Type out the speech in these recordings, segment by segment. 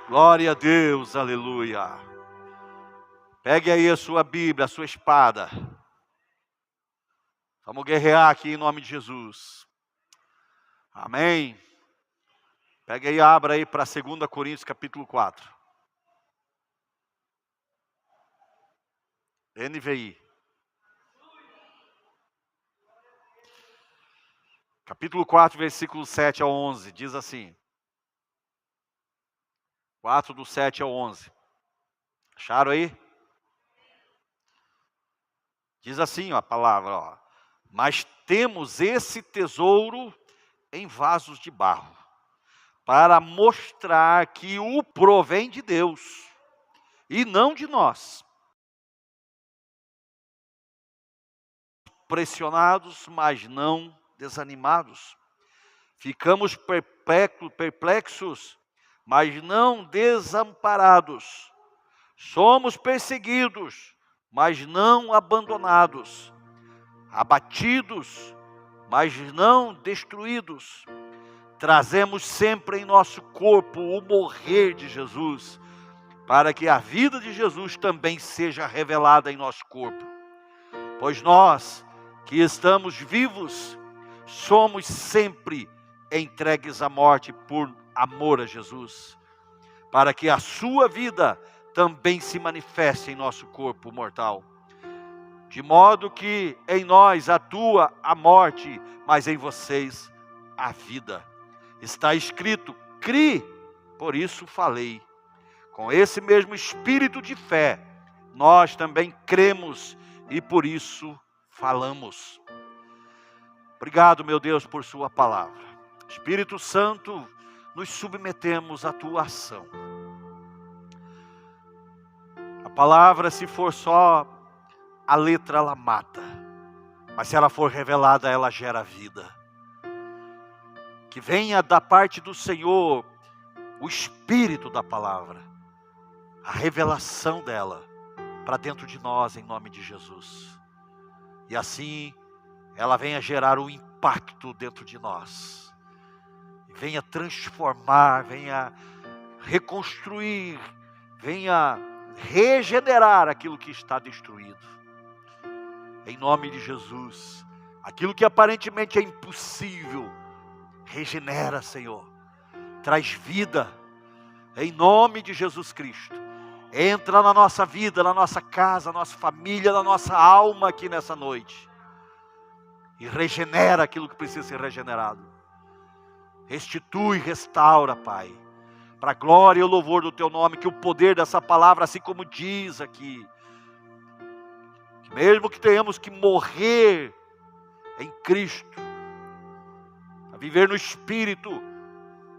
Glória a Deus, aleluia. Pegue aí a sua Bíblia, a sua espada. Vamos guerrear aqui em nome de Jesus. Amém. Pegue aí, abra aí para 2 Coríntios capítulo 4. NVI. Capítulo 4, versículo 7 ao 11, diz assim. 4 do 7 ao 11. Acharam aí? Diz assim, ó, a palavra, ó. Mas temos esse tesouro em vasos de barro, para mostrar que o provém de Deus, e não de nós. Pressionados, mas não desanimados. Ficamos perplexos, mas não desamparados. Somos perseguidos, mas não abandonados. Abatidos, mas não destruídos. Trazemos sempre em nosso corpo o morrer de Jesus, para que a vida de Jesus também seja revelada em nosso corpo. Pois nós, que estamos vivos, somos sempre entregues à morte por amor a Jesus, para que a sua vida também se manifeste em nosso corpo mortal. De modo que em nós atua a morte, mas em vocês a vida. Está escrito, cri, por isso falei. Com esse mesmo espírito de fé, nós também cremos e por isso falamos. Obrigado, meu Deus, por sua palavra. Espírito Santo, nos submetemos à tua ação. A palavra, se for só a letra, ela mata. Mas se ela for revelada, ela gera vida. Que venha da parte do Senhor o espírito da palavra, a revelação dela para dentro de nós, em nome de Jesus. E assim ela venha gerar um impacto dentro de nós. Venha transformar, venha reconstruir, venha regenerar aquilo que está destruído. Em nome de Jesus, aquilo que aparentemente é impossível, regenera, Senhor. Traz vida, em nome de Jesus Cristo. Entra na nossa vida, na nossa casa, na nossa família, na nossa alma aqui nessa noite. E regenera aquilo que precisa ser regenerado. Restitui, restaura, Pai. Para a glória e o louvor do Teu nome, que o poder dessa palavra, assim como diz aqui, que mesmo que tenhamos que morrer em Cristo, a viver no Espírito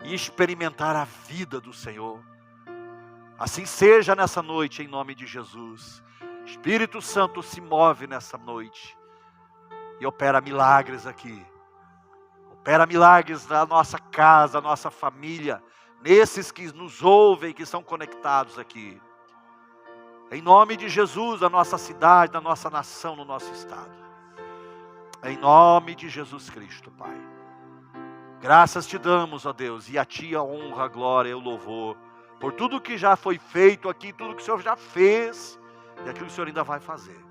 e experimentar a vida do Senhor. Assim seja nessa noite, em nome de Jesus. Espírito Santo se move nessa noite e opera milagres aqui. Opera milagres na nossa casa, na nossa família, nesses que nos ouvem, que são conectados aqui. Em nome de Jesus, na nossa cidade, na nossa nação, no nosso estado. Em nome de Jesus Cristo, Pai. Graças te damos, ó Deus, e a Ti a honra, a glória e o louvor, por tudo que já foi feito aqui, tudo que o Senhor já fez, e aquilo que o Senhor ainda vai fazer.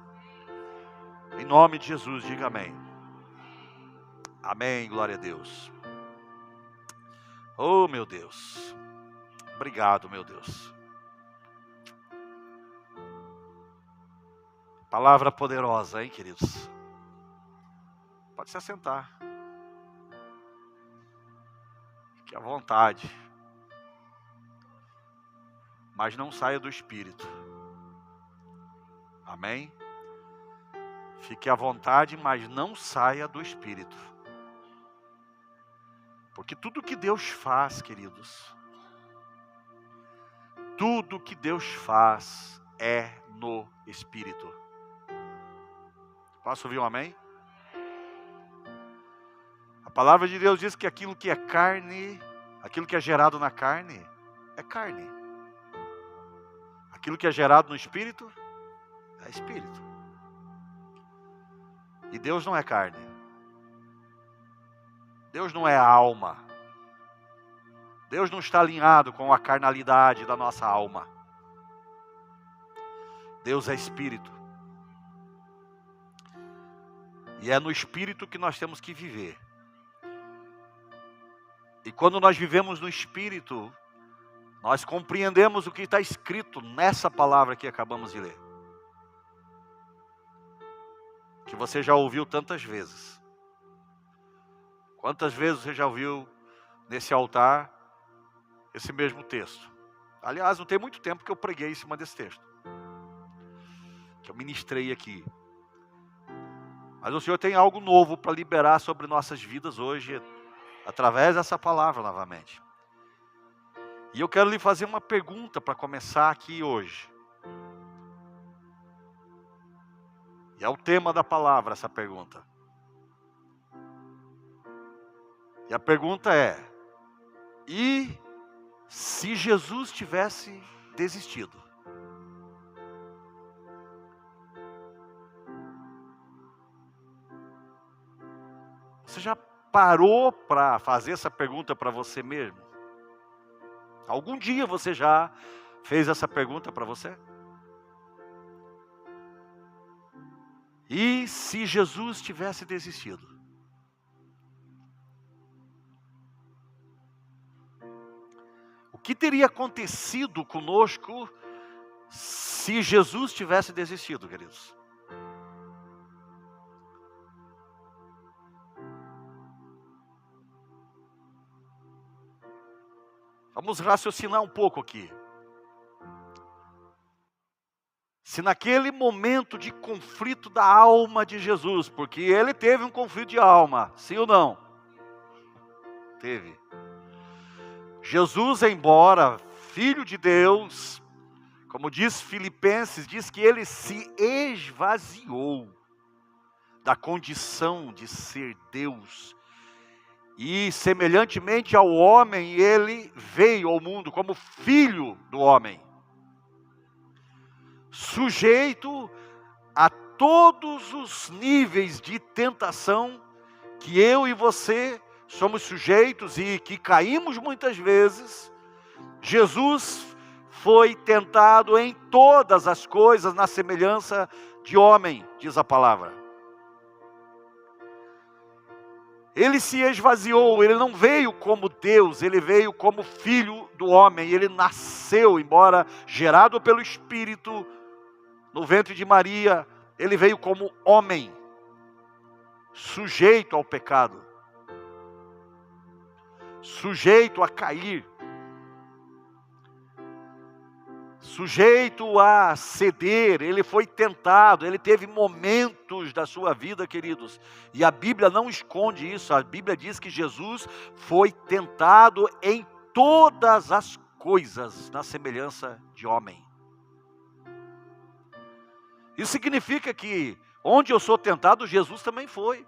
Em nome de Jesus, diga amém. Amém, glória a Deus. Oh, meu Deus. Obrigado, meu Deus. Palavra poderosa, hein, queridos? Pode se assentar. Fique à vontade. Mas não saia do Espírito. Amém? Fique à vontade, mas não saia do Espírito. Porque tudo que Deus faz, queridos, tudo que Deus faz é no Espírito. Posso ouvir um amém? A palavra de Deus diz que aquilo que é carne, aquilo que é gerado na carne, é carne. Aquilo que é gerado no Espírito, é Espírito. E Deus não é carne. Deus não é alma. Deus não está alinhado com a carnalidade da nossa alma. Deus é Espírito. E é no Espírito que nós temos que viver. E quando nós vivemos no Espírito, nós compreendemos o que está escrito nessa palavra que acabamos de ler. Que você já ouviu tantas vezes. Quantas vezes você já ouviu nesse altar esse mesmo texto? Aliás, não tem muito tempo que eu preguei em cima desse texto, que eu ministrei aqui. Mas o Senhor tem algo novo para liberar sobre nossas vidas hoje, através dessa palavra novamente. E eu quero lhe fazer uma pergunta para começar aqui hoje. E é o tema da palavra, essa pergunta. E a pergunta é: e se Jesus tivesse desistido? Você já parou para fazer essa pergunta para você mesmo? Algum dia você já fez essa pergunta para você? E se Jesus tivesse desistido? O que teria acontecido conosco se Jesus tivesse desistido, queridos? Vamos raciocinar um pouco aqui. Se naquele momento de conflito da alma de Jesus, porque ele teve um conflito de alma, sim ou não? Teve. Jesus, embora filho de Deus, como diz Filipenses, diz que ele se esvaziou da condição de ser Deus. E semelhantemente ao homem, ele veio ao mundo como filho do homem, sujeito a todos os níveis de tentação que eu e você somos sujeitos e que caímos muitas vezes. Jesus foi tentado em todas as coisas na semelhança de homem, diz a palavra. Ele se esvaziou, ele não veio como Deus, ele veio como filho do homem. Ele nasceu, embora gerado pelo Espírito, no ventre de Maria, ele veio como homem, sujeito ao pecado, sujeito a cair, sujeito a ceder. Ele foi tentado, ele teve momentos da sua vida, queridos, e a Bíblia não esconde isso. A Bíblia diz que Jesus foi tentado em todas as coisas, na semelhança de homem. Isso significa que onde eu sou tentado, Jesus também foi.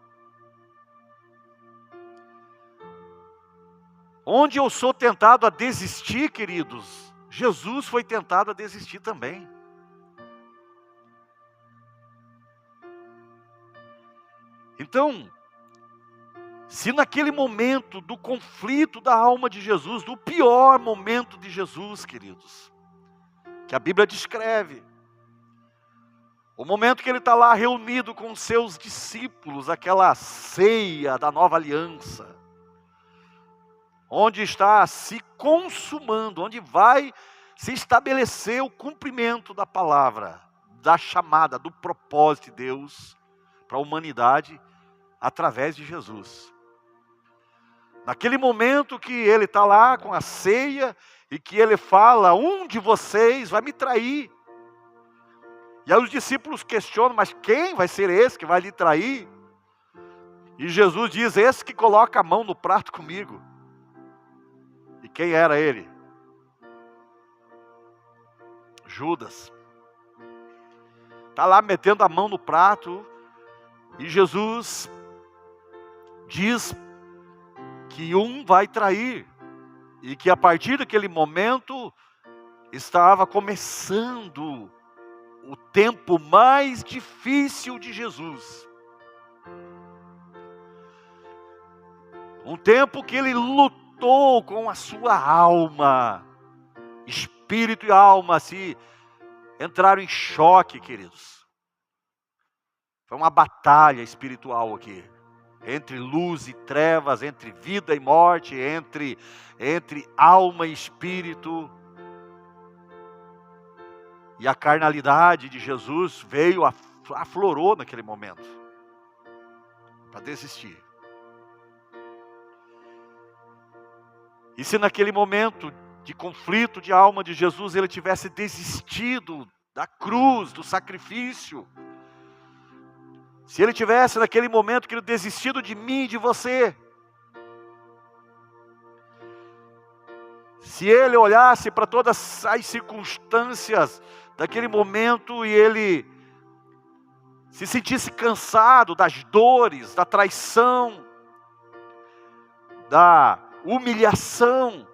Onde eu sou tentado a desistir, queridos, Jesus foi tentado a desistir também. Então, se naquele momento do conflito da alma de Jesus, do pior momento de Jesus, queridos, que a Bíblia descreve, o momento que ele está lá reunido com os seus discípulos, aquela ceia da nova aliança, onde está se consumando, onde vai se estabelecer o cumprimento da palavra, da chamada, do propósito de Deus para a humanidade através de Jesus. Naquele momento que ele está lá com a ceia e que ele fala: um de vocês vai me trair. E aí os discípulos questionam: mas quem vai ser esse que vai lhe trair? E Jesus diz: esse que coloca a mão no prato comigo. E quem era ele? Judas. Está lá metendo a mão no prato, e Jesus diz que um vai trair, e que a partir daquele momento estava começando o tempo mais difícil de Jesus. Um tempo que ele lutou lutou com a sua alma. Espírito e alma se entraram em choque, queridos. Foi uma batalha espiritual aqui. Entre luz e trevas, entre vida e morte, entre alma e espírito. E a carnalidade de Jesus veio, aflorou naquele momento. Para desistir. E se naquele momento de conflito de alma de Jesus, ele tivesse desistido da cruz, do sacrifício. Se ele tivesse naquele momento que ele desistido de mim e de você. Se ele olhasse para todas as circunstâncias daquele momento e ele se sentisse cansado das dores, da traição, da humilhação,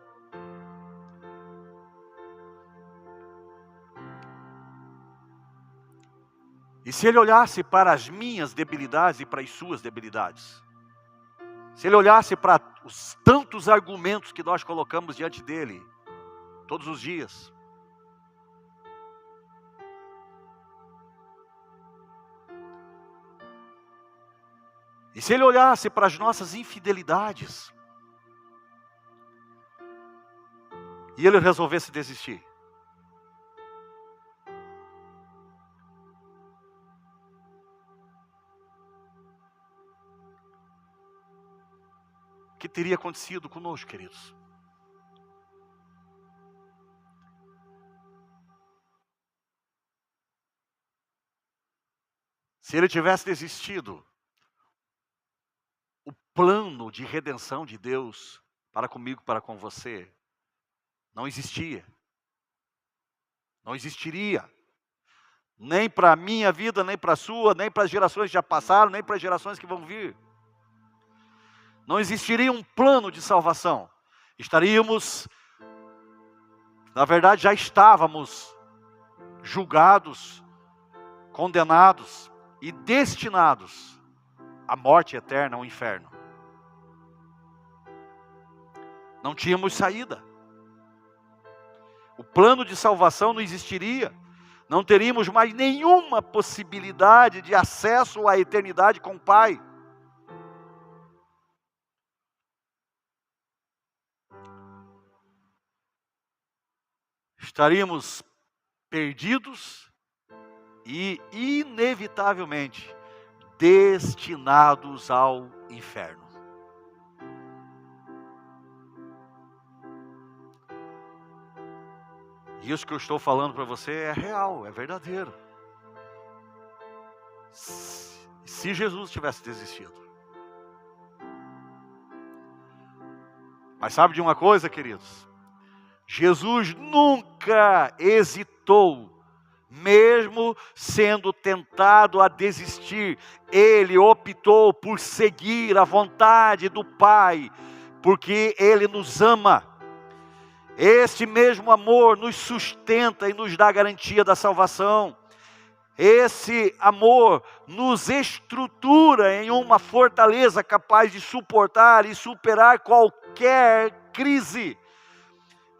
e se ele olhasse para as minhas debilidades e para as suas debilidades, se ele olhasse para os tantos argumentos que nós colocamos diante dele, todos os dias, e se ele olhasse para as nossas infidelidades, e ele resolvesse desistir, o que teria acontecido conosco, queridos? Se ele tivesse desistido, o plano de redenção de Deus para comigo, para com você, não existia. Não existiria. Nem para a minha vida, nem para a sua, nem para as gerações que já passaram, nem para as gerações que vão vir. Não existiria um plano de salvação. Estaríamos, na verdade já estávamos julgados, condenados e destinados à morte eterna, ao inferno. Não tínhamos saída. O plano de salvação não existiria. Não teríamos mais nenhuma possibilidade de acesso à eternidade com o Pai. Estaríamos perdidos e inevitavelmente destinados ao inferno. E isso que eu estou falando para você é real, é verdadeiro. Se Jesus tivesse desistido. Mas sabe de uma coisa, queridos? Jesus nunca hesitou, mesmo sendo tentado a desistir. Ele optou por seguir a vontade do Pai, porque Ele nos ama. Este mesmo amor nos sustenta e nos dá a garantia da salvação. Esse amor nos estrutura em uma fortaleza capaz de suportar e superar qualquer crise.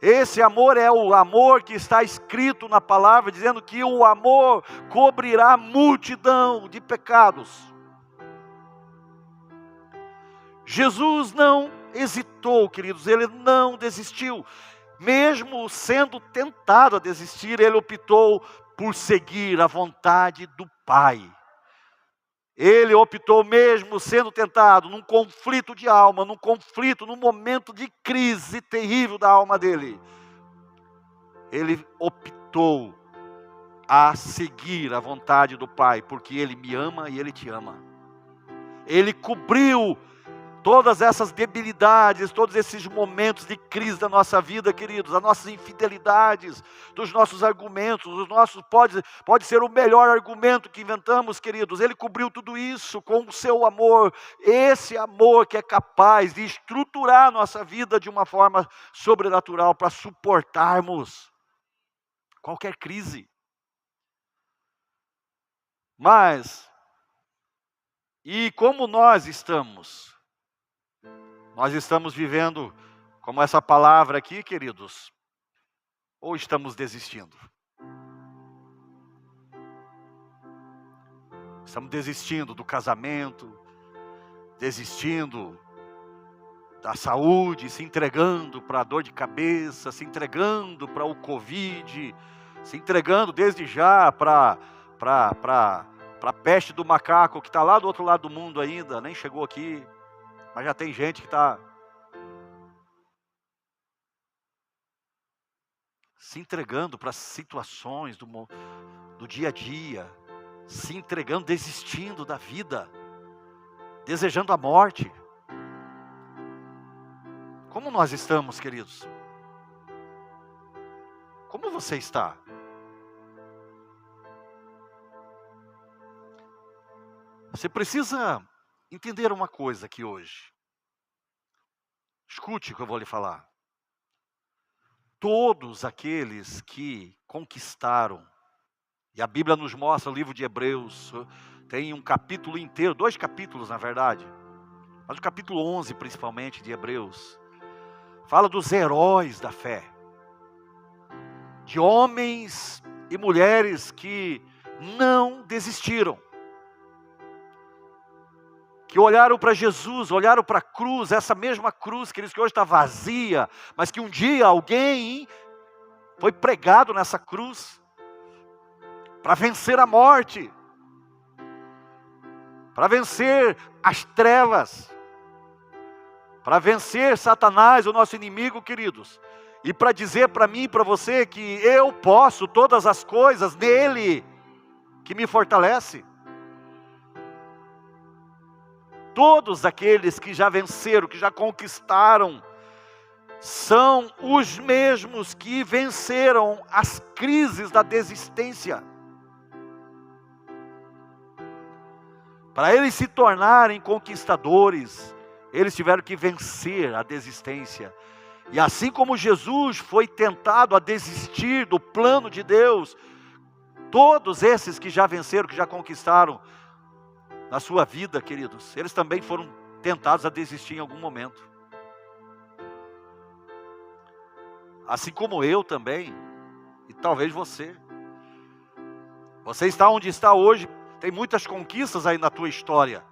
Esse amor é o amor que está escrito na palavra, dizendo que o amor cobrirá multidão de pecados. Jesus não hesitou, queridos, ele não desistiu. Mesmo sendo tentado a desistir, ele optou por seguir a vontade do Pai. Ele optou, mesmo sendo tentado, num conflito de alma, num momento de crise terrível da alma dele. Ele optou a seguir a vontade do Pai, porque Ele me ama e Ele te ama. Ele cobriu todas essas debilidades, todos esses momentos de crise da nossa vida, queridos, as nossas infidelidades, dos nossos argumentos, pode ser o melhor argumento que inventamos, queridos. Ele cobriu tudo isso com o seu amor, esse amor que é capaz de estruturar a nossa vida de uma forma sobrenatural para suportarmos qualquer crise. Mas, e como nós estamos? Nós estamos vivendo Como essa palavra aqui, queridos, ou estamos desistindo? Estamos desistindo do casamento, desistindo da saúde, se entregando para a dor de cabeça, se entregando para o Covid, se entregando desde já para a peste do macaco, que está lá do outro lado do mundo ainda, nem chegou aqui, mas já tem gente que está se entregando para as situações do dia a dia, se entregando, desistindo da vida, desejando a morte. Como nós estamos, queridos? Como você está? Você precisa entender uma coisa aqui hoje. Escute o que eu vou lhe falar. Todos aqueles que conquistaram, e a Bíblia nos mostra, o livro de Hebreus, tem um capítulo inteiro, 2 capítulos na verdade, mas o capítulo 11 principalmente de Hebreus, fala dos heróis da fé, de homens e mulheres que não desistiram, que olharam para Jesus, olharam para a cruz, essa mesma cruz, que hoje está vazia, mas que um dia alguém foi pregado nessa cruz, para vencer a morte, para vencer as trevas, para vencer Satanás, o nosso inimigo, queridos, e para dizer para mim e para você que eu posso todas as coisas nele, que me fortalece. Todos aqueles que já venceram, que já conquistaram, são os mesmos que venceram as crises da desistência. Para eles se tornarem conquistadores, eles tiveram que vencer a desistência. E assim como Jesus foi tentado a desistir do plano de Deus, todos esses que já venceram, que já conquistaram na sua vida, queridos, eles também foram tentados a desistir em algum momento. Assim como eu também, e talvez você. Você está onde está hoje, tem muitas conquistas aí na tua história,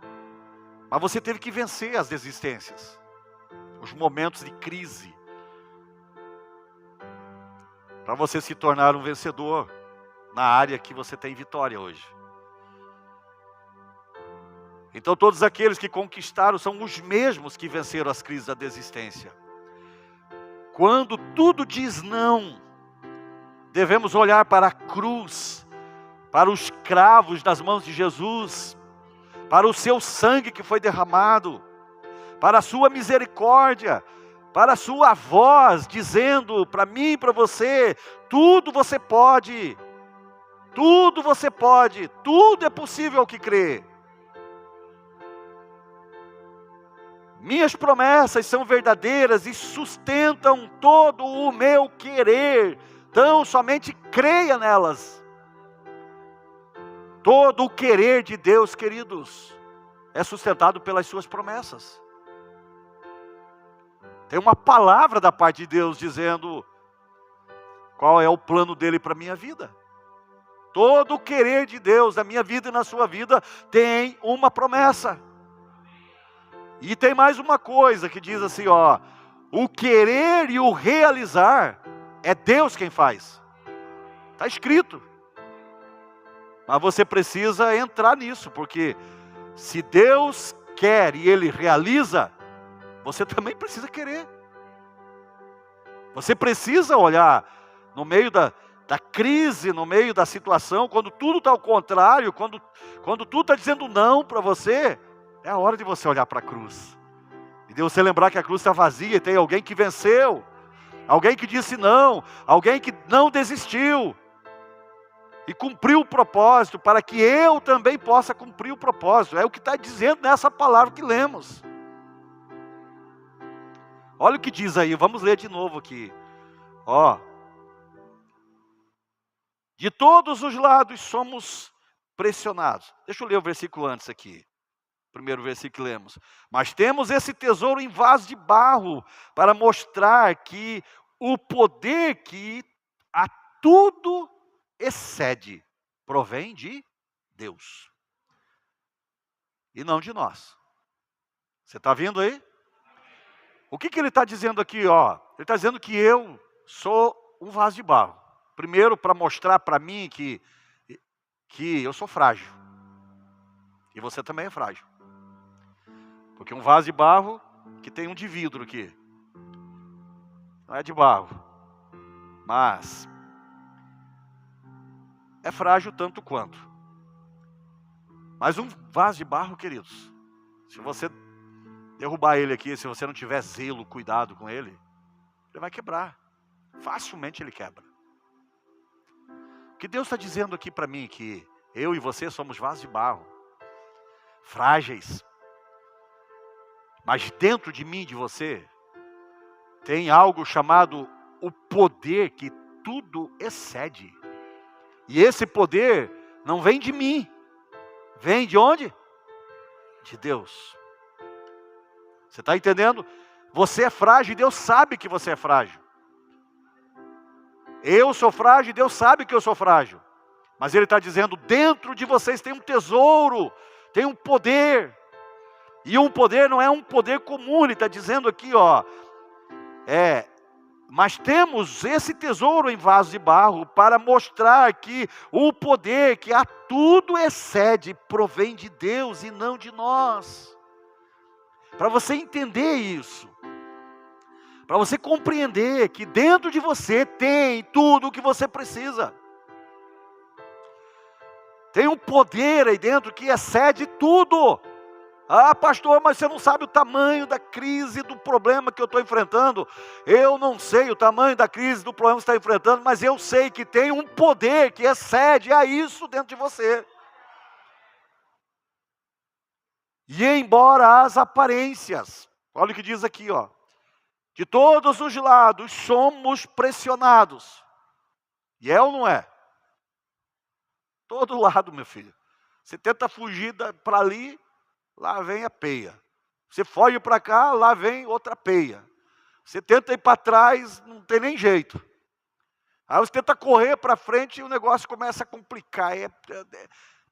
mas você teve que vencer as desistências, os momentos de crise, para você se tornar um vencedor na área que você tem vitória hoje. Então todos aqueles que conquistaram são os mesmos que venceram as crises da desistência. Quando tudo diz não, devemos olhar para a cruz, para os cravos das mãos de Jesus, para o seu sangue que foi derramado, para a sua misericórdia, para a sua voz dizendo para mim e para você, tudo você pode, tudo você pode, tudo é possível ao que crê. Minhas promessas são verdadeiras e sustentam todo o meu querer. Então somente creia nelas. Todo o querer de Deus, queridos, é sustentado pelas suas promessas. Tem uma palavra da parte de Deus dizendo qual é o plano dele para a minha vida. Todo o querer de Deus na minha vida e na sua vida tem uma promessa. E tem mais uma coisa que diz assim, ó, o querer e o realizar é Deus quem faz. Está escrito. Mas você precisa entrar nisso, porque se Deus quer e Ele realiza, você também precisa querer. Você precisa olhar no meio da crise, no meio da situação, quando tudo está ao contrário, quando tudo está dizendo não para você, é a hora de você olhar para a cruz. E de você lembrar que a cruz está vazia e tem alguém que venceu. Alguém que disse não. Alguém que não desistiu. E cumpriu o propósito para que eu também possa cumprir o propósito. É o que está dizendo nessa palavra que lemos. Olha o que diz aí. Vamos ler de novo aqui. Ó. De todos os lados somos pressionados. Deixa eu ler o versículo antes aqui. primeiro versículo que lemos. Mas temos esse tesouro em vaso de barro, para mostrar que o poder que a tudo excede, provém de Deus. E não de nós. Você está vendo aí? O que ele está dizendo aqui? Ele está dizendo que eu sou um vaso de barro. Primeiro, para mostrar para mim que eu sou frágil. E você também é frágil. Porque um vaso de barro que tem um de vidro aqui. Não é de barro. Mas é frágil tanto quanto. Mas um vaso de barro, queridos, se você derrubar ele aqui, se você não tiver zelo, cuidado com ele, ele vai quebrar. Facilmente ele quebra. O que Deus está dizendo aqui para mim, que eu e você somos vasos de barro, frágeis. Mas dentro de mim, de você, tem algo chamado o poder que tudo excede. E esse poder não vem de mim. Vem de onde? De Deus. Você está entendendo? Você é frágil e Deus sabe que você é frágil. Eu sou frágil e Deus sabe que eu sou frágil. Mas Ele está dizendo, dentro de vocês tem um tesouro, tem um poder. E um poder não é um poder comum, Ele está dizendo aqui, mas temos esse tesouro em vaso de barro para mostrar que o poder que a tudo excede provém de Deus e não de nós. Para você entender isso, para você compreender que dentro de você tem tudo o que você precisa. Tem um poder aí dentro que excede tudo. Ah, pastor, mas você não sabe o tamanho da crise, do problema que eu estou enfrentando. Eu não sei o tamanho da crise, do problema que você está enfrentando, mas eu sei que tem um poder que excede a isso dentro de você. E embora as aparências, olha o que diz aqui, de todos os lados somos pressionados. E é ou não é? Todo lado, meu filho. Você tenta fugir para ali, lá vem a peia. Você foge para cá, lá vem outra peia. Você tenta ir para trás, não tem nem jeito. Aí você tenta correr para frente e o negócio começa a complicar.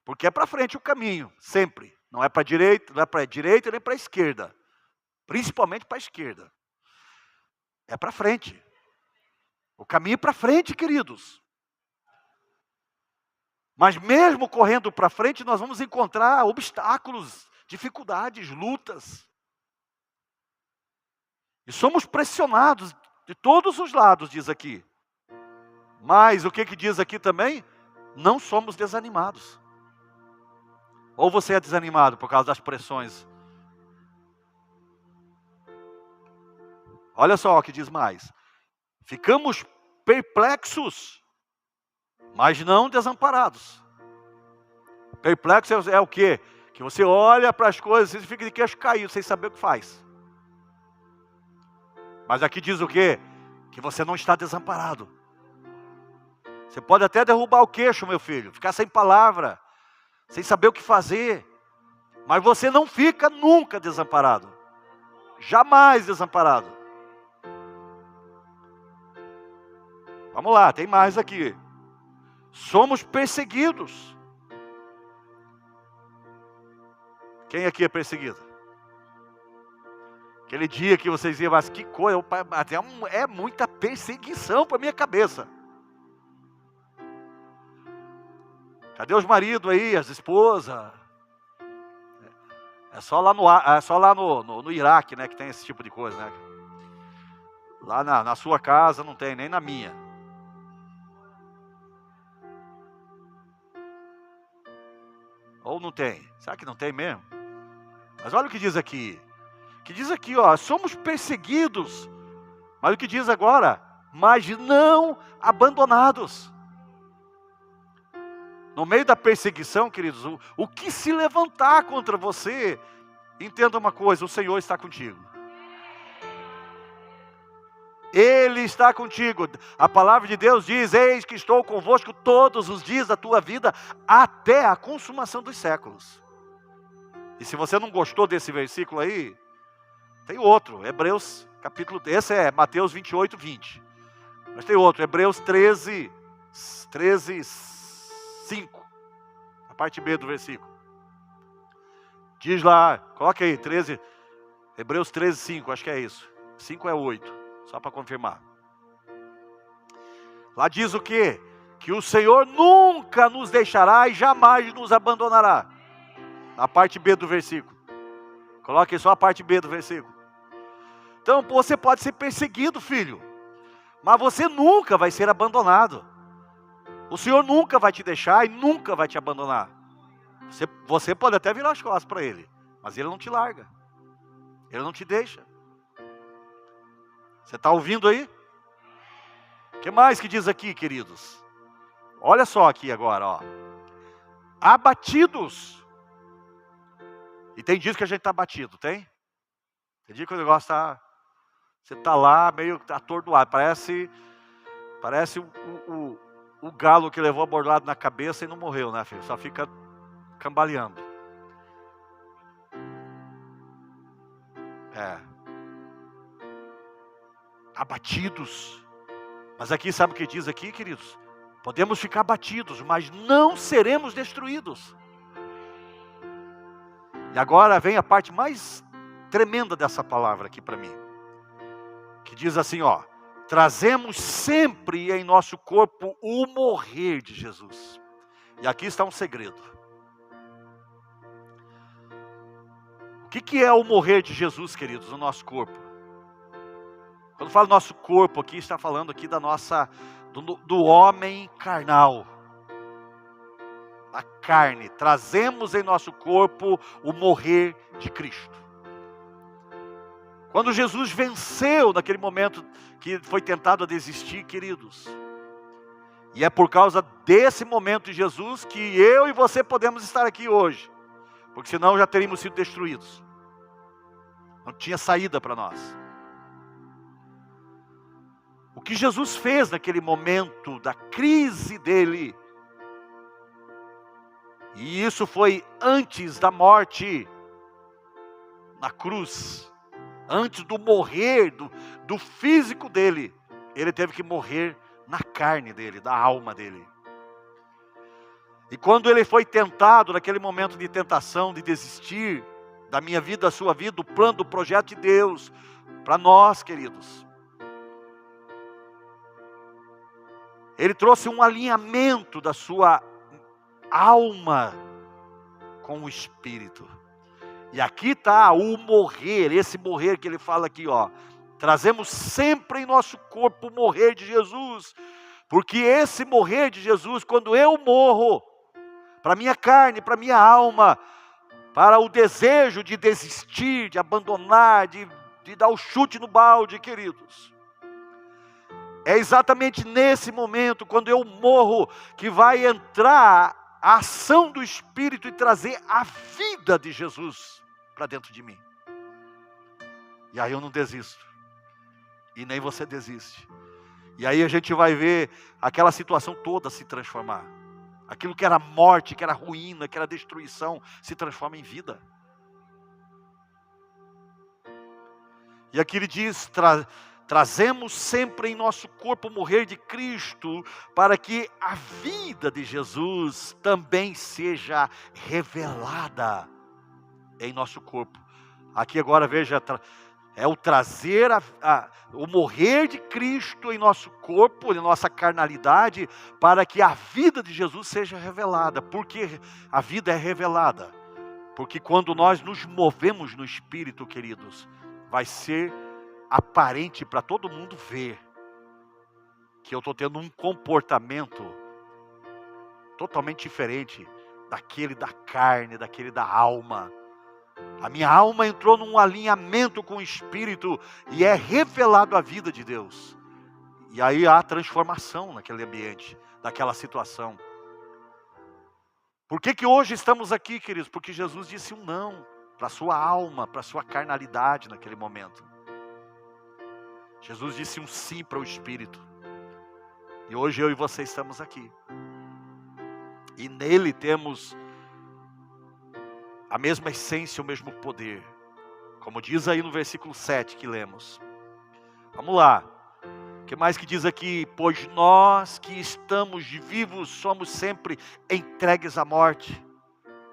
Porque é para frente o caminho, sempre. Não é para a direita, não é para a direita nem para a esquerda. Principalmente para a esquerda. É para frente. O caminho é para frente, queridos. Mas mesmo correndo para frente, nós vamos encontrar obstáculos, dificuldades, lutas. E somos pressionados de todos os lados, diz aqui. Mas o que diz aqui também? Não somos desanimados. Ou você é desanimado por causa das pressões? Olha só o que diz mais. Ficamos perplexos, mas não desamparados. Perplexo é o quê? Que você olha para as coisas e fica de queixo caído, sem saber o que faz. Mas aqui diz o quê? Que você não está desamparado. Você pode até derrubar o queixo, meu filho, ficar sem palavra, sem saber o que fazer. Mas você não fica nunca desamparado. Jamais desamparado. Vamos lá, tem mais aqui. Somos perseguidos. Quem aqui é perseguido? Aquele dia que vocês diziam, mas que coisa, é muita perseguição para a minha cabeça. Cadê os maridos aí, as esposas? É só lá no Iraque, né, que tem esse tipo de coisa, né? Lá na sua casa não tem, nem na minha. Ou não tem? Será que não tem mesmo? Mas olha o que diz aqui. Que diz aqui, somos perseguidos. Mas o que diz agora? Mas não abandonados. No meio da perseguição, queridos, o que se levantar contra você, entenda uma coisa, o Senhor está contigo. Ele está contigo. A palavra de Deus diz, eis que estou convosco todos os dias da tua vida, até a consumação dos séculos. E se você não gostou desse versículo aí, tem outro, Hebreus capítulo, esse é Mateus 28, 20. Mas tem outro, Hebreus 13, 5. A parte B do versículo. Diz lá, coloca aí, Hebreus 13, 5, acho que é isso. 5 é 8, só para confirmar. Lá diz o quê? Que o Senhor nunca nos deixará e jamais nos abandonará. A parte B do versículo. Coloque só a parte B do versículo. Então você pode ser perseguido, filho, mas você nunca vai ser abandonado. O Senhor nunca vai te deixar e nunca vai te abandonar. Você pode até virar as costas para Ele, mas Ele não te larga. Ele não te deixa. Você está ouvindo aí? O que mais que diz aqui, queridos? Olha só aqui agora, ó. Abatidos. E tem dias que a gente está abatido, tem? Tem dia que o negócio está... Você está lá meio atordoado. Parece o galo que levou a bordada na cabeça e não morreu, né, filho? Só fica cambaleando. Abatidos. Mas aqui, sabe o que diz aqui, queridos? Podemos ficar abatidos, mas não seremos destruídos. E agora vem a parte mais tremenda dessa palavra aqui para mim. Que diz assim, ó. Trazemos sempre em nosso corpo o morrer de Jesus. E aqui está um segredo. O que é o morrer de Jesus, queridos, no nosso corpo? Quando falo nosso corpo aqui, está falando aqui da do homem carnal. A carne. Trazemos em nosso corpo o morrer de Cristo. Quando Jesus venceu naquele momento que foi tentado a desistir, queridos. E é por causa desse momento de Jesus que eu e você podemos estar aqui hoje. Porque senão já teríamos sido destruídos. Não tinha saída para nós. O que Jesus fez naquele momento da crise dele. E isso foi antes da morte na cruz. Antes do morrer, do físico dele. Ele teve que morrer na carne dele, da alma dele. E quando ele foi tentado, naquele momento de tentação, de desistir da minha vida, da sua vida, do plano, do projeto de Deus, para nós, queridos. Ele trouxe um alinhamento da sua alma com o Espírito. E aqui está o morrer, esse morrer que ele fala aqui, ó. Trazemos sempre em nosso corpo o morrer de Jesus. Porque esse morrer de Jesus, quando eu morro, para minha carne, para minha alma, para o desejo de desistir, de abandonar, de dar o chute no balde, queridos. É exatamente nesse momento, quando eu morro, que vai entrar a ação do Espírito e trazer a vida de Jesus para dentro de mim. E aí eu não desisto. E nem você desiste. E aí a gente vai ver aquela situação toda se transformar. Aquilo que era morte, que era ruína, que era destruição, se transforma em vida. E aqui ele diz, trazemos sempre em nosso corpo o morrer de Cristo, para que a vida de Jesus também seja revelada em nosso corpo. Aqui agora veja, é o trazer o morrer de Cristo em nosso corpo, em nossa carnalidade, para que a vida de Jesus seja revelada. Porque a vida é revelada? Porque quando nós nos movemos no Espírito, queridos, vai ser aparente para todo mundo ver que eu estou tendo um comportamento totalmente diferente daquele da carne, daquele da alma. A minha alma entrou num alinhamento com o Espírito e é revelado a vida de Deus. E aí há transformação naquele ambiente, naquela situação. Por que hoje estamos aqui, queridos? Porque Jesus disse um não para a sua alma, para a sua carnalidade naquele momento. Jesus disse um sim para o Espírito. E hoje eu e você estamos aqui. E nele temos a mesma essência, o mesmo poder. Como diz aí no versículo 7 que lemos. Vamos lá. O que mais que diz aqui? Pois nós que estamos vivos somos sempre entregues à morte,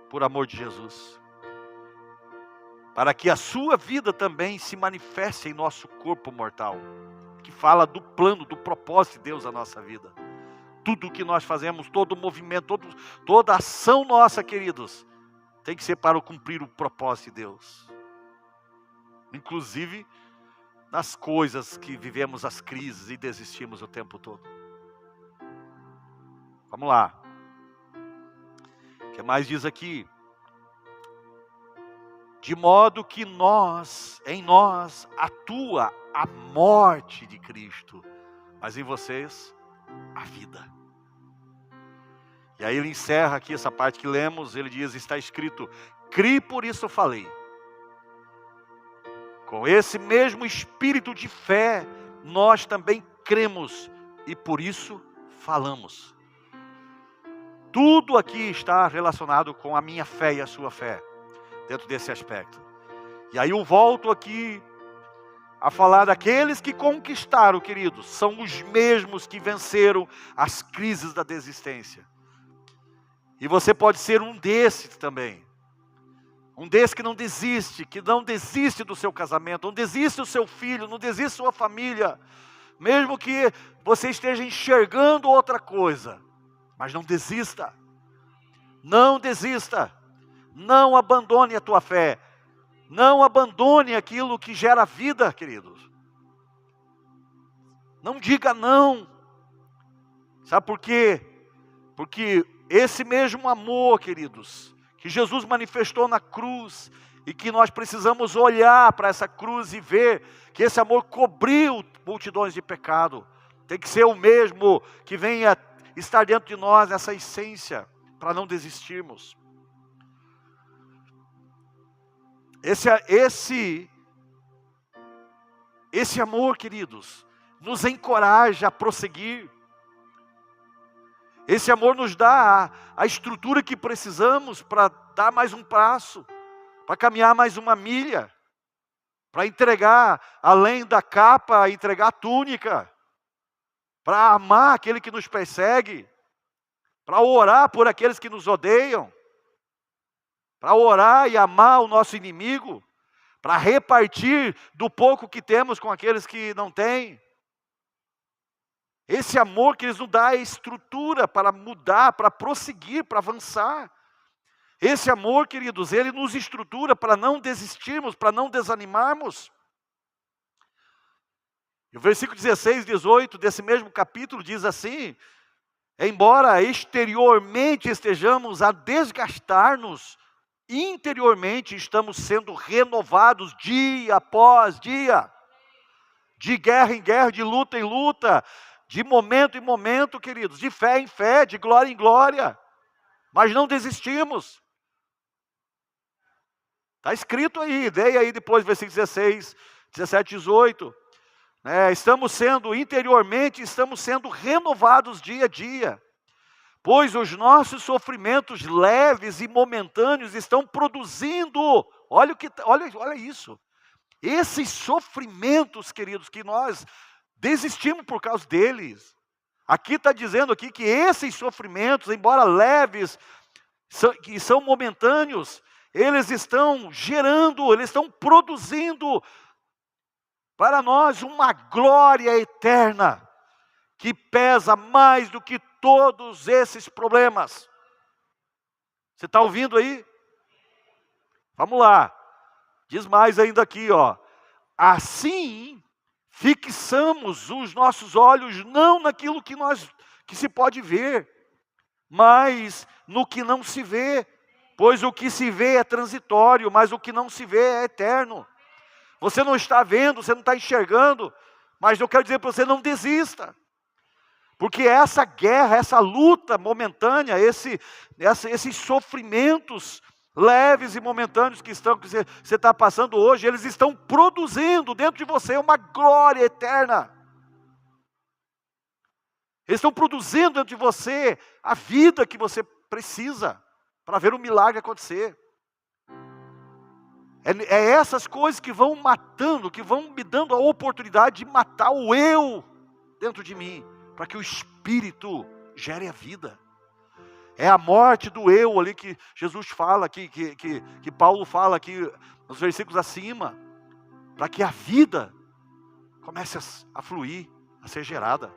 por amor de Jesus. Para que a sua vida também se manifeste em nosso corpo mortal. Que fala do plano, do propósito de Deus na nossa vida. Tudo o que nós fazemos, todo movimento, toda ação nossa, queridos, tem que ser para cumprir o propósito de Deus. Inclusive nas coisas que vivemos as crises e desistimos o tempo todo. Vamos lá. O que mais diz aqui? De modo que em nós atua a morte de Cristo, mas em vocês a vida. E aí ele encerra aqui essa parte que lemos, ele diz, está escrito, cri por isso falei. Com esse mesmo espírito de fé, nós também cremos e por isso falamos. Tudo aqui está relacionado com a minha fé e a sua fé, dentro desse aspecto. E aí eu volto aqui a falar daqueles que conquistaram, queridos, são os mesmos que venceram as crises da desistência. E você pode ser um desses também. Um desses que não desiste do seu casamento, não desiste do seu filho, não desiste da sua família. Mesmo que você esteja enxergando outra coisa. Mas não desista. Não desista. Não abandone a tua fé. Não abandone aquilo que gera vida, queridos. Não diga não. Sabe por quê? Porque esse mesmo amor, queridos, que Jesus manifestou na cruz, e que nós precisamos olhar para essa cruz e ver que esse amor cobriu multidões de pecado. Tem que ser o mesmo que venha estar dentro de nós, essa essência, para não desistirmos. Esse amor, queridos, nos encoraja a prosseguir. Esse amor nos dá a estrutura que precisamos para dar mais um passo, para caminhar mais uma milha, para entregar, além da capa, entregar a túnica, para amar aquele que nos persegue, para orar por aqueles que nos odeiam, para orar e amar o nosso inimigo, para repartir do pouco que temos com aqueles que não têm. Esse amor que eles nos dá a estrutura para mudar, para prosseguir, para avançar. Esse amor, queridos, ele nos estrutura para não desistirmos, para não desanimarmos. E o versículo 16, 18 desse mesmo capítulo diz assim: embora exteriormente estejamos a desgastar-nos, interiormente estamos sendo renovados dia após dia. De guerra em guerra, de luta em luta, de momento em momento, queridos, de fé em fé, de glória em glória. Mas não desistimos. Está escrito aí, leia aí depois, versículo 16, 17, 18. Interiormente, estamos sendo renovados dia a dia. Pois os nossos sofrimentos leves e momentâneos estão produzindo, olha isso. Esses sofrimentos, queridos, que nós desistimos por causa deles. Aqui está dizendo aqui que esses sofrimentos, embora leves, que são momentâneos, eles estão gerando, eles estão produzindo para nós uma glória eterna, que pesa mais do que todos esses problemas. Você está ouvindo aí? Vamos lá. Diz mais ainda aqui, ó. Assim, fixamos os nossos olhos não naquilo que se pode ver, mas no que não se vê. Pois o que se vê é transitório, mas o que não se vê é eterno. Você não está vendo, você não está enxergando, mas eu quero dizer para você, não desista. Porque essa guerra, essa luta momentânea, esses sofrimentos leves e momentâneos que você está passando hoje, eles estão produzindo dentro de você uma glória eterna. Eles estão produzindo dentro de você a vida que você precisa para ver o milagre acontecer. É essas coisas que vão matando, que vão me dando a oportunidade de matar o eu dentro de mim, para que o Espírito gere a vida. É a morte do eu ali que Jesus fala, que Paulo fala aqui nos versículos acima, para que a vida comece a fluir, a ser gerada.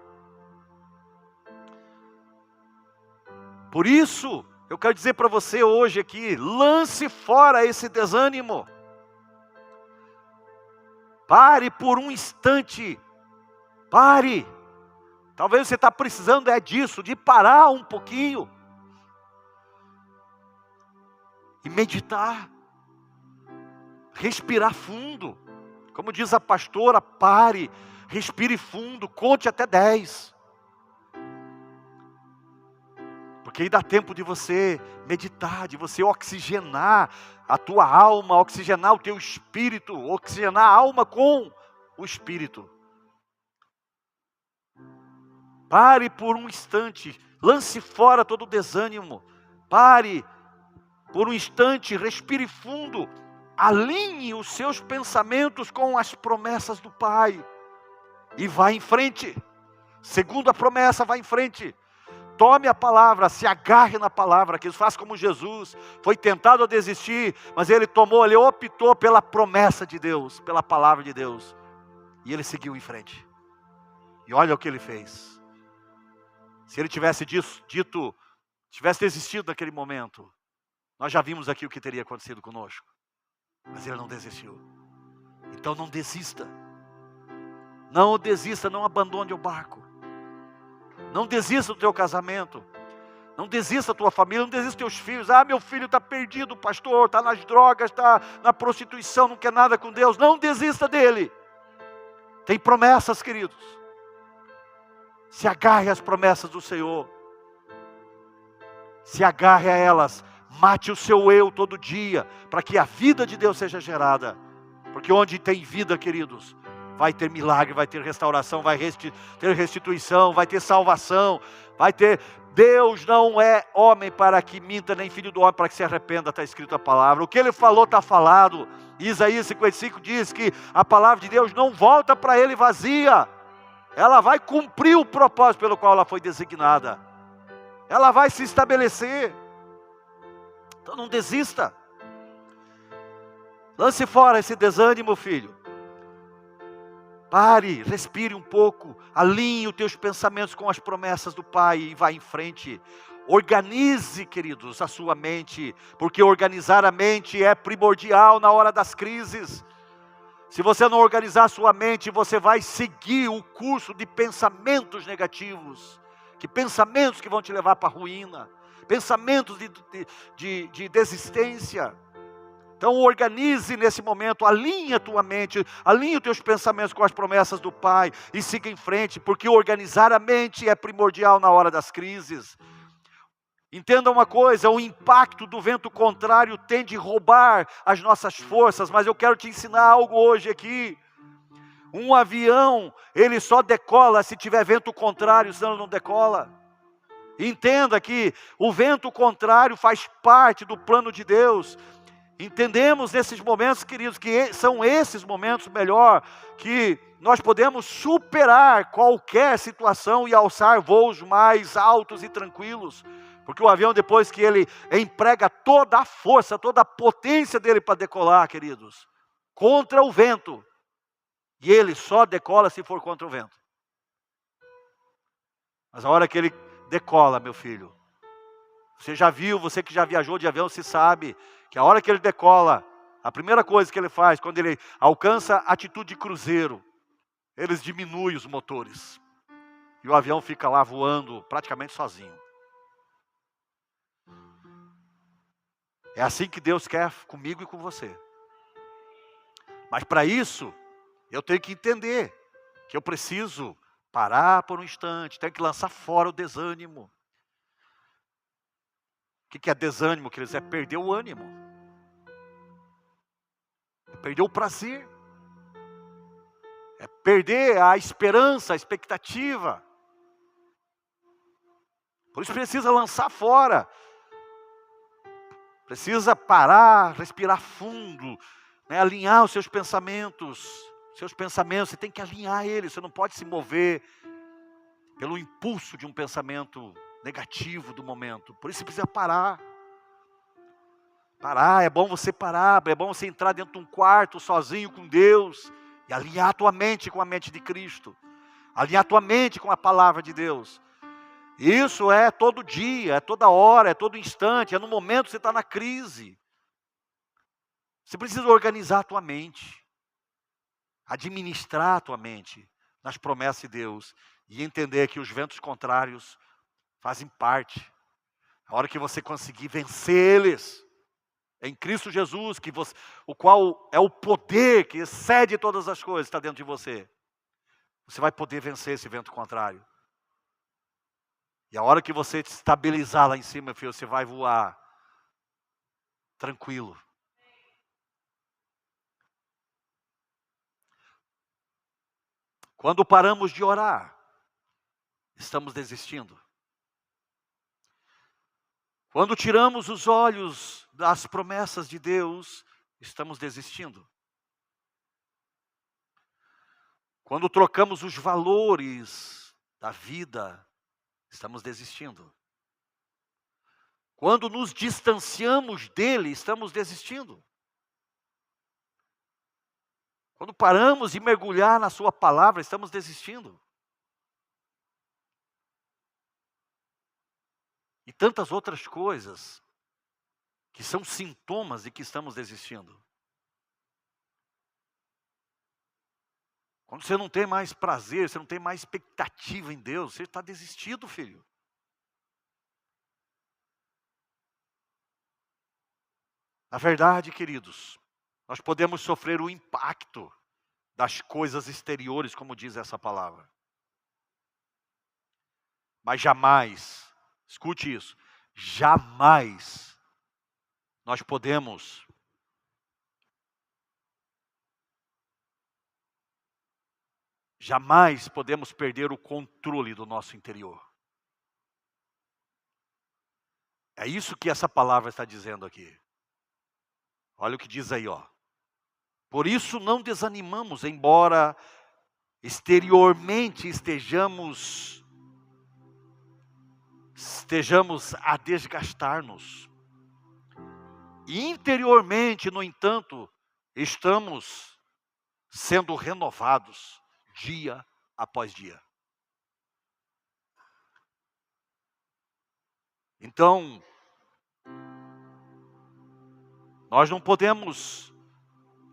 Por isso, eu quero dizer para você hoje aqui, lance fora esse desânimo. Pare por um instante, pare. Talvez você está precisando disso, de parar um pouquinho. E meditar, respirar fundo. Como diz a pastora, pare, respire fundo, conte até 10. Porque aí dá tempo de você meditar, de você oxigenar a tua alma, oxigenar o teu espírito, oxigenar a alma com o espírito. Pare por um instante, lance fora todo o desânimo. Pare por um instante, respire fundo, alinhe os seus pensamentos com as promessas do Pai e vá em frente. Segundo a promessa, vá em frente. Tome a palavra, se agarre na palavra, que faça como Jesus, foi tentado a desistir, mas ele optou pela promessa de Deus, pela palavra de Deus, e ele seguiu em frente. E olha o que ele fez. Se ele tivesse tivesse desistido naquele momento, nós já vimos aqui o que teria acontecido conosco. Mas ele não desistiu. Então não desista. Não desista, não abandone o barco. Não desista do teu casamento. Não desista da tua família, não desista dos teus filhos. Ah, meu filho está perdido, pastor, está nas drogas, está na prostituição, não quer nada com Deus. Não desista dele. Tem promessas, queridos. Se agarre às promessas do Senhor. Se agarre a elas. Mate o seu eu todo dia, para que a vida de Deus seja gerada. Porque onde tem vida, queridos, vai ter milagre, vai ter restauração, vai ter restituição, vai ter salvação, vai ter... Deus não é homem para que minta, nem filho do homem para que se arrependa, está escrito a palavra. O que ele falou está falado. Isaías 55 diz que a palavra de Deus não volta para ele vazia. Ela vai cumprir o propósito pelo qual ela foi designada. Ela vai se estabelecer. Então não desista. Lance fora esse desânimo, filho. Pare, respire um pouco, alinhe os teus pensamentos com as promessas do Pai e vá em frente. Organize, queridos, a sua mente, porque organizar a mente é primordial na hora das crises. Se você não organizar a sua mente, você vai seguir o curso de pensamentos negativos, pensamentos que vão te levar para a ruína, pensamentos de desistência. Então organize nesse momento, alinhe a tua mente, alinhe os teus pensamentos com as promessas do Pai e siga em frente, porque organizar a mente é primordial na hora das crises. Entenda uma coisa, o impacto do vento contrário tende a roubar as nossas forças, mas eu quero te ensinar algo hoje aqui. Um avião, ele só decola se tiver vento contrário, senão ele não decola. Entenda que o vento contrário faz parte do plano de Deus. Entendemos nesses momentos, queridos, que são esses momentos melhor, que nós podemos superar qualquer situação e alçar voos mais altos e tranquilos. Porque o avião, depois que ele emprega toda a força, toda a potência dele para decolar, queridos, contra o vento, e ele só decola se for contra o vento. Mas a hora que ele decola, meu filho, você já viu, você que já viajou de avião, você sabe que a hora que ele decola, a primeira coisa que ele faz, quando ele alcança a atitude de cruzeiro, eles diminuem os motores. E o avião fica lá voando praticamente sozinho. É assim que Deus quer comigo e com você. Mas para isso, eu tenho que entender que eu preciso parar por um instante, tenho que lançar fora o desânimo. O que é desânimo, queridos? É perder o ânimo. É perder o prazer. É perder a esperança, a expectativa. Por isso precisa lançar fora. Precisa parar, respirar fundo, né? Alinhar os seus pensamentos. Seus pensamentos, você tem que alinhar eles. Você não pode se mover pelo impulso de um pensamento negativo do momento. Por isso você precisa parar. Parar, é bom você parar. É bom você entrar dentro de um quarto sozinho com Deus e alinhar a tua mente com a mente de Cristo. Alinhar a tua mente com a palavra de Deus. Isso é todo dia, é toda hora, é todo instante, é no momento que você está na crise. Você precisa organizar a tua mente, administrar a tua mente nas promessas de Deus e entender que os ventos contrários fazem parte. A hora que você conseguir vencer eles, em Cristo Jesus, o qual é o poder que excede todas as coisas, está dentro de você. Você vai poder vencer esse vento contrário. E a hora que você te estabilizar lá em cima, filho, você vai voar tranquilo. Quando paramos de orar, estamos desistindo. Quando tiramos os olhos das promessas de Deus, estamos desistindo. Quando trocamos os valores da vida, estamos desistindo. Quando nos distanciamos dele, estamos desistindo. Quando paramos de mergulhar na sua palavra, estamos desistindo. E tantas outras coisas que são sintomas de que estamos desistindo. Quando você não tem mais prazer, você não tem mais expectativa em Deus, você está desistido, filho. Na verdade, queridos, nós podemos sofrer o impacto das coisas exteriores, como diz essa palavra. Mas jamais, escute isso, jamais nós podemos perder o controle do nosso interior. É isso que essa palavra está dizendo aqui. Olha o que diz aí, ó. Por isso não desanimamos, embora exteriormente estejamos a desgastar-nos. Interiormente, no entanto, estamos sendo renovados dia após dia. Então, nós não podemos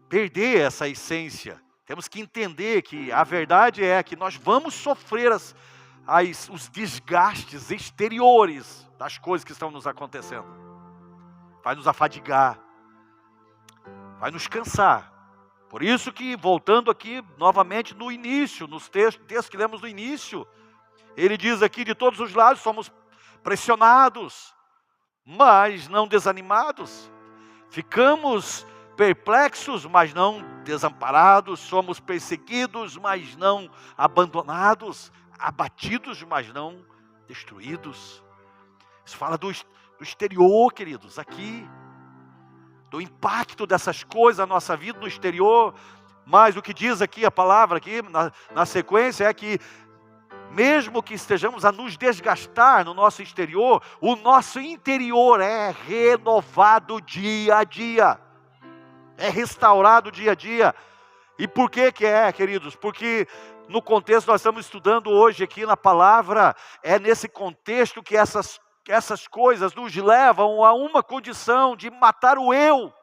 perder essa essência. Temos que entender que a verdade é que nós vamos sofrer os desgastes exteriores das coisas que estão nos acontecendo. Vai nos afadigar, vai nos cansar. Por isso que, voltando aqui novamente no início, nos textos que lemos no início, ele diz aqui, de todos os lados somos pressionados, mas não desanimados. Ficamos perplexos, mas não desamparados. Somos perseguidos, mas não abandonados. Abatidos, mas não destruídos. Isso fala do exterior, queridos, aqui. Do impacto dessas coisas na nossa vida no exterior. Mas o que diz aqui a palavra, aqui na sequência, é que mesmo que estejamos a nos desgastar no nosso exterior, o nosso interior é renovado dia a dia. É restaurado dia a dia. E por que é, queridos? Porque no contexto nós estamos estudando hoje aqui na palavra, é nesse contexto que essas coisas nos levam a uma condição de matar o eu.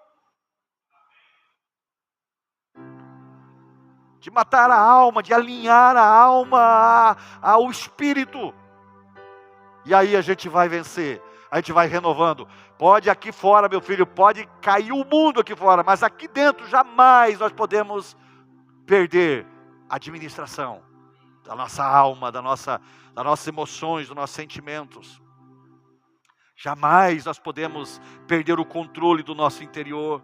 De matar a alma, de alinhar a alma ao espírito. E aí a gente vai vencer, a gente vai renovando. Pode aqui fora, meu filho, pode cair o mundo aqui fora, mas aqui dentro jamais nós podemos perder a administração da nossa alma, das nossas emoções, dos nossos sentimentos. Jamais nós podemos perder o controle do nosso interior.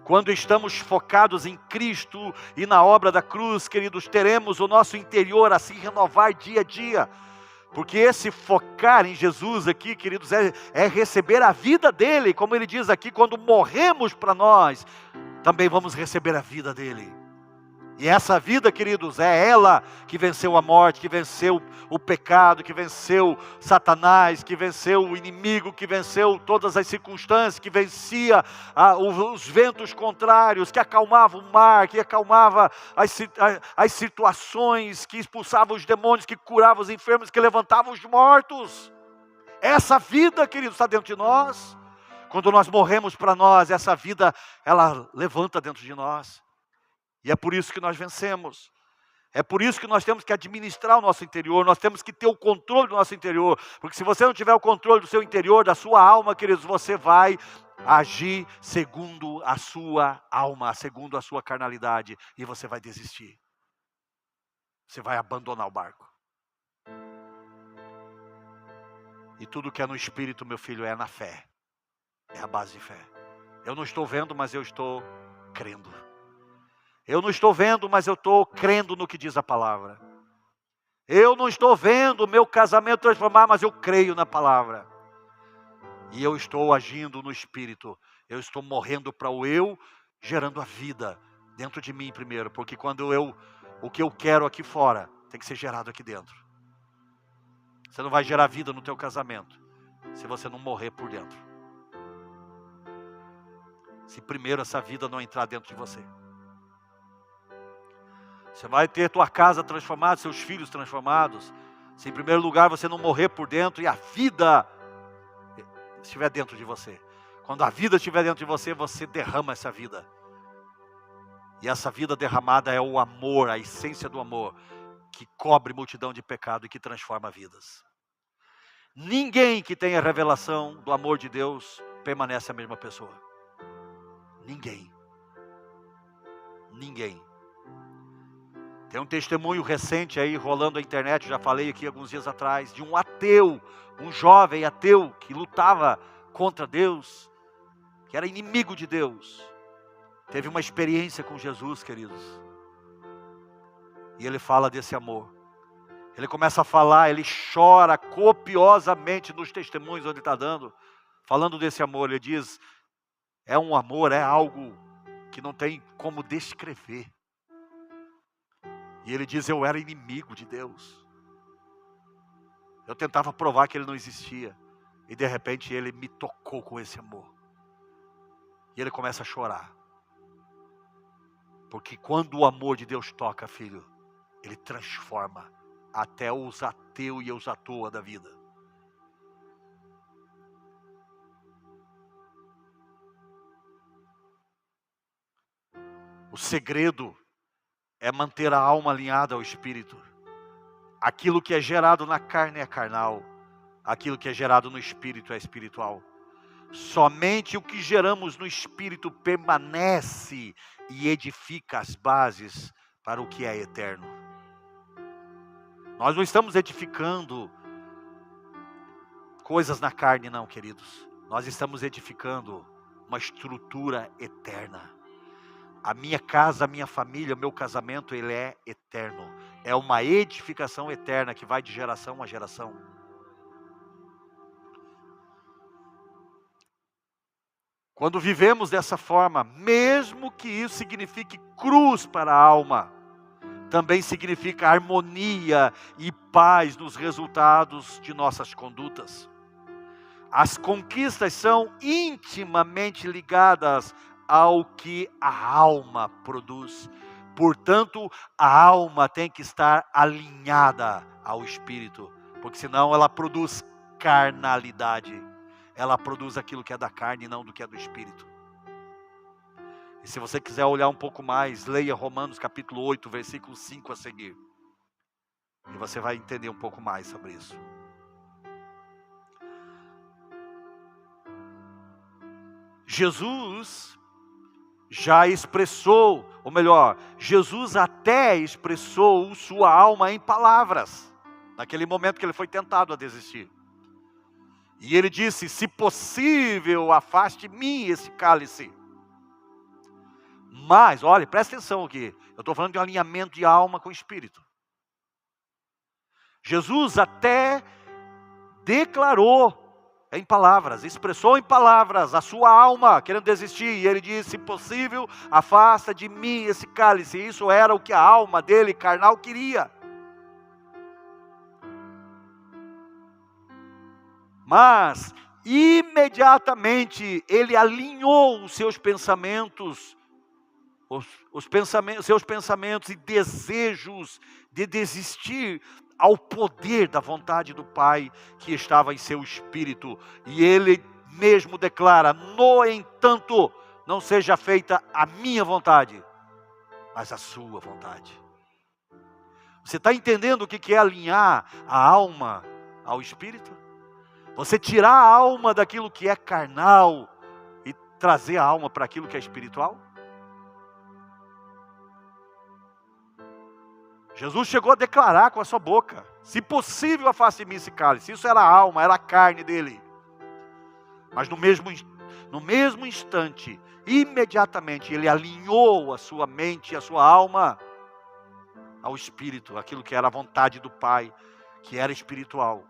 Quando estamos focados em Cristo e na obra da cruz, queridos, teremos o nosso interior a se renovar dia a dia. Porque esse focar em Jesus aqui, queridos, é receber a vida dele. Como ele diz aqui, quando morremos para nós, também vamos receber a vida dele. E essa vida, queridos, é ela que venceu a morte, que venceu o pecado, que venceu Satanás, que venceu o inimigo, que venceu todas as circunstâncias, que vencia os ventos contrários, que acalmava o mar, que acalmava as situações, que expulsava os demônios, que curava os enfermos, que levantava os mortos. Essa vida, queridos, está dentro de nós. Quando nós morremos para nós, essa vida, ela levanta dentro de nós. E é por isso que nós vencemos. É por isso que nós temos que administrar o nosso interior, nós temos que ter o controle do nosso interior. Porque se você não tiver o controle do seu interior, da sua alma, queridos, você vai agir segundo a sua alma, segundo a sua carnalidade. E você vai desistir. Você vai abandonar o barco. E tudo que é no Espírito, meu filho, é na fé. É a base de fé. Eu não estou vendo, mas eu estou crendo. Eu não estou vendo, mas eu estou crendo no que diz a palavra. Eu não estou vendo o meu casamento transformar, mas eu creio na palavra. E eu estou agindo no Espírito. Eu estou morrendo para o eu, gerando a vida dentro de mim primeiro. Porque quando o que eu quero aqui fora, tem que ser gerado aqui dentro. Você não vai gerar vida no teu casamento, se você não morrer por dentro. Se primeiro essa vida não entrar dentro de você. Você vai ter tua casa transformada, seus filhos transformados, se em primeiro lugar você não morrer por dentro e a vida estiver dentro de você. Quando a vida estiver dentro de você, você derrama essa vida. E essa vida derramada é o amor, a essência do amor, que cobre multidão de pecado e que transforma vidas. Ninguém que tenha revelação do amor de Deus permanece a mesma pessoa. Ninguém. Ninguém. Tem um testemunho recente aí rolando na internet, já falei aqui alguns dias atrás, de um ateu, um jovem ateu que lutava contra Deus, que era inimigo de Deus. Teve uma experiência com Jesus, queridos. E ele fala desse amor. Ele começa a falar, ele chora copiosamente nos testemunhos onde ele está dando, falando desse amor. Ele diz, é um amor, é algo que não tem como descrever. E ele diz, eu era inimigo de Deus. Eu tentava provar que ele não existia. E de repente ele me tocou com esse amor. E ele começa a chorar. Porque quando o amor de Deus toca, filho, ele transforma até os ateus e os à toa da vida. O segredo é manter a alma alinhada ao Espírito. Aquilo que é gerado na carne é carnal. Aquilo que é gerado no Espírito é espiritual. Somente o que geramos no Espírito permanece e edifica as bases para o que é eterno. Nós não estamos edificando coisas na carne, não, queridos. Nós estamos edificando uma estrutura eterna. A minha casa, a minha família, o meu casamento, ele é eterno. É uma edificação eterna que vai de geração a geração. Quando vivemos dessa forma, mesmo que isso signifique cruz para a alma, também significa harmonia e paz nos resultados de nossas condutas. As conquistas são intimamente ligadas ao que a alma produz. Portanto, a alma tem que estar alinhada ao Espírito, porque senão ela produz carnalidade. Ela produz aquilo que é da carne e não do que é do Espírito. E se você quiser olhar um pouco mais, leia Romanos capítulo 8, versículo 5 a seguir. E você vai entender um pouco mais sobre isso. Jesus já expressou, ou melhor, Jesus até expressou sua alma em palavras, naquele momento que ele foi tentado a desistir. E ele disse, se possível, afaste de mim esse cálice. Mas, olha, presta atenção aqui, eu estou falando de um alinhamento de alma com o Espírito. Jesus até declarou em palavras, expressou em palavras a sua alma querendo desistir. E ele disse: se possível, afasta de mim esse cálice. Isso era o que a alma dele, carnal, queria. Mas, imediatamente, ele alinhou os seus pensamentos, seus pensamentos e desejos de desistir ao poder da vontade do Pai que estava em seu espírito. E ele mesmo declara: no entanto, não seja feita a minha vontade, mas a sua vontade. Você está entendendo o que é alinhar a alma ao espírito? Você tirar a alma daquilo que é carnal e trazer a alma para aquilo que é espiritual? Jesus chegou a declarar com a sua boca: se possível, afaste de mim esse cálice. Isso era a alma, era a carne dele. Mas no mesmo instante, imediatamente, ele alinhou a sua mente e a sua alma ao espírito, aquilo que era a vontade do Pai, que era espiritual.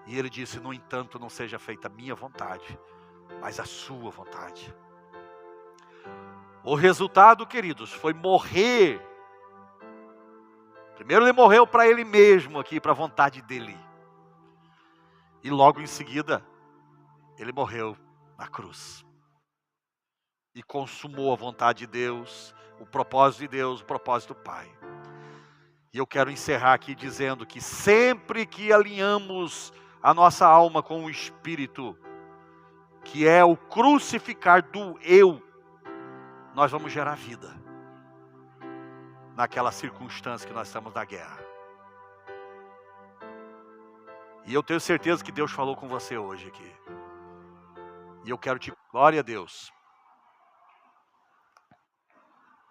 E ele disse: no entanto, não seja feita a minha vontade, mas a sua vontade. O resultado, queridos, foi morrer. Primeiro ele morreu para ele mesmo aqui, para a vontade dele. E logo em seguida, ele morreu na cruz. E consumou a vontade de Deus, o propósito de Deus, o propósito do Pai. E eu quero encerrar aqui dizendo que sempre que alinhamos a nossa alma com o Espírito, que é o crucificar do eu, nós vamos gerar vida naquela circunstância que nós estamos na guerra. E eu tenho certeza que Deus falou com você hoje aqui. E eu quero te... Glória a Deus.